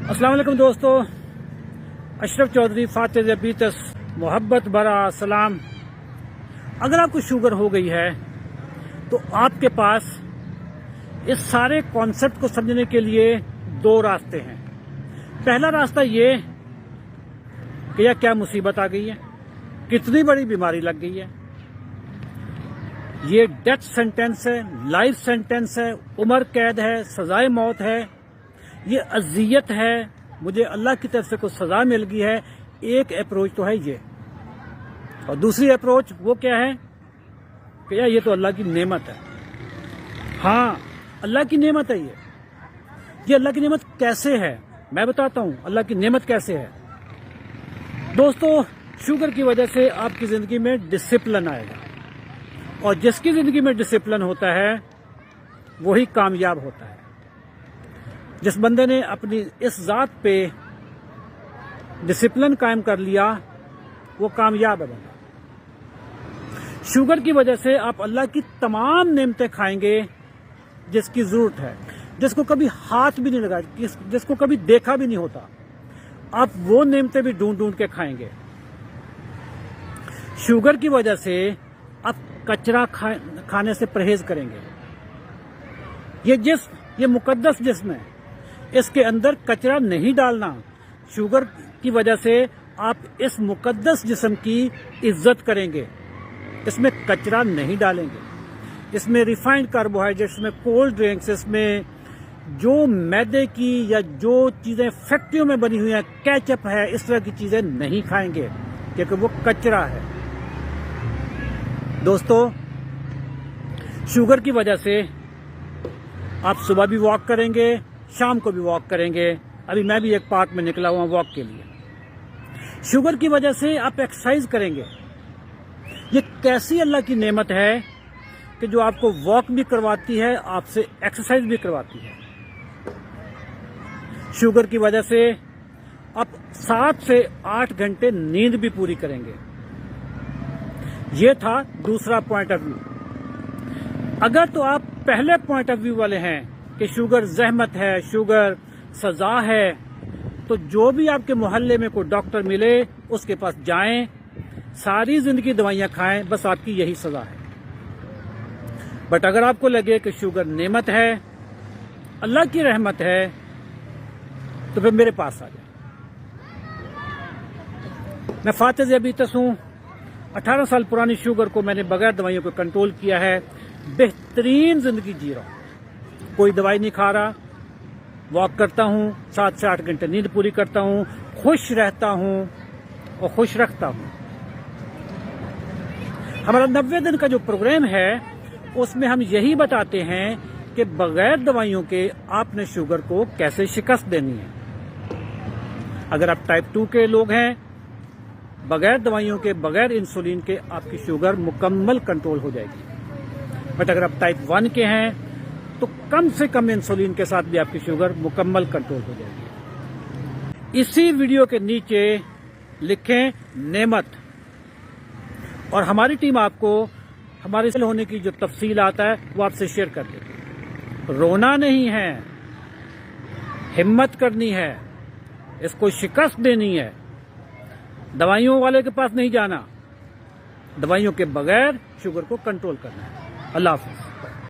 अस्सलाम वालेकुम दोस्तों, अशरफ चौधरी फातिह ज़बीतस मोहब्बत भरा सलाम। अगर आपको शुगर हो गई है तो आपके पास इस सारे कॉन्सेप्ट को समझने के लिए दो रास्ते हैं। पहला रास्ता ये कि यह क्या मुसीबत आ गई है, कितनी बड़ी बीमारी लग गई है, ये डेथ सेंटेंस है, लाइफ सेंटेंस है, उम्र कैद है, सजाए मौत है, ये अजियत है, मुझे अल्लाह की तरफ से कुछ सजा मिल गई है। एक अप्रोच तो है ये, और दूसरी अप्रोच वो क्या है कि यार ये तो अल्लाह की नेमत है। हाँ, अल्लाह की नेमत है ये अल्लाह की नेमत कैसे है मैं बताता हूँ। अल्लाह की नेमत कैसे है दोस्तों, शुगर की वजह से आपकी जिंदगी में डिसिप्लिन आएगा, और जिसकी जिंदगी में डिसिप्लिन होता है वही कामयाब होता है। जिस बंदे ने अपनी इस जात पे डिसिप्लिन कायम कर लिया वो कामयाब है बंदा। शुगर की वजह से आप अल्लाह की तमाम नेमतें खाएंगे जिसकी जरूरत है, जिसको कभी हाथ भी नहीं लगाया, जिसको कभी देखा भी नहीं होता, आप वो नेमतें भी ढूंढ ढूंढ के खाएंगे। शुगर की वजह से आप कचरा खाने से परहेज करेंगे। ये मुकद्दस जिस्म है, इसके अंदर कचरा नहीं डालना। शुगर की वजह से आप इस मुकद्दस जिस्म की इज्जत करेंगे, इसमें कचरा नहीं डालेंगे। इसमें रिफाइंड कार्बोहाइड्रेट्स, इसमें कोल्ड ड्रिंक्स, इसमें जो मैदे की या जो चीजें फैक्ट्रियों में बनी हुई हैं, केचप है, इस तरह की चीजें नहीं खाएंगे क्योंकि वो कचरा है। दोस्तों, शुगर की वजह से आप सुबह भी वॉक करेंगे, शाम को भी वॉक करेंगे। अभी मैं भी एक पार्क में निकला हुआ वॉक के लिए। शुगर की वजह से आप एक्सरसाइज करेंगे। ये कैसी अल्लाह की नेमत है कि जो आपको वॉक भी करवाती है, आपसे एक्सरसाइज भी करवाती है। शुगर की वजह से आप 7 से 8 घंटे नींद भी पूरी करेंगे। ये था दूसरा पॉइंट ऑफ व्यू। अगर तो आप पहले पॉइंट ऑफ व्यू वाले हैं कि शुगर जहमत है, शुगर सजा है, तो जो भी आपके मोहल्ले में कोई डॉक्टर मिले उसके पास जाएं, सारी जिंदगी दवाइयां खाएं, बस आपकी यही सजा है। बट अगर आपको लगे कि शुगर नेमत है, अल्लाह की रहमत है, तो फिर मेरे पास आ जाए। मैं फातिह ज़बीतस हूं। 18 साल पुरानी शुगर को मैंने बगैर दवाइयों को कंट्रोल किया है। बेहतरीन जिंदगी जी रहा हूं, कोई दवाई नहीं खा रहा, वॉक करता हूं, 7 से 8 घंटे नींद पूरी करता हूं, खुश रहता हूं और खुश रखता हूं। हमारा 90 दिन का जो प्रोग्राम है उसमें हम यही बताते हैं कि बगैर दवाइयों के आपने शुगर को कैसे शिकस्त देनी है। अगर आप टाइप 2 के लोग हैं, बगैर दवाइयों के, बगैर इंसुलिन के आपकी शुगर मुकम्मल कंट्रोल हो जाएगी। बट अगर आप टाइप 1 के हैं तो कम से कम इंसुलिन के साथ भी आपकी शुगर मुकम्मल कंट्रोल हो जाएगी। इसी वीडियो के नीचे लिखें नेमत, और हमारी टीम आपको हमारे सेल होने की जो तफसील आता है वो आपसे शेयर कर देगी। रोना नहीं है, हिम्मत करनी है, इसको शिकस्त देनी है। दवाइयों वाले के पास नहीं जाना, दवाइयों के बगैर शुगर को कंट्रोल करना है। अल्लाह हाफ़िज़।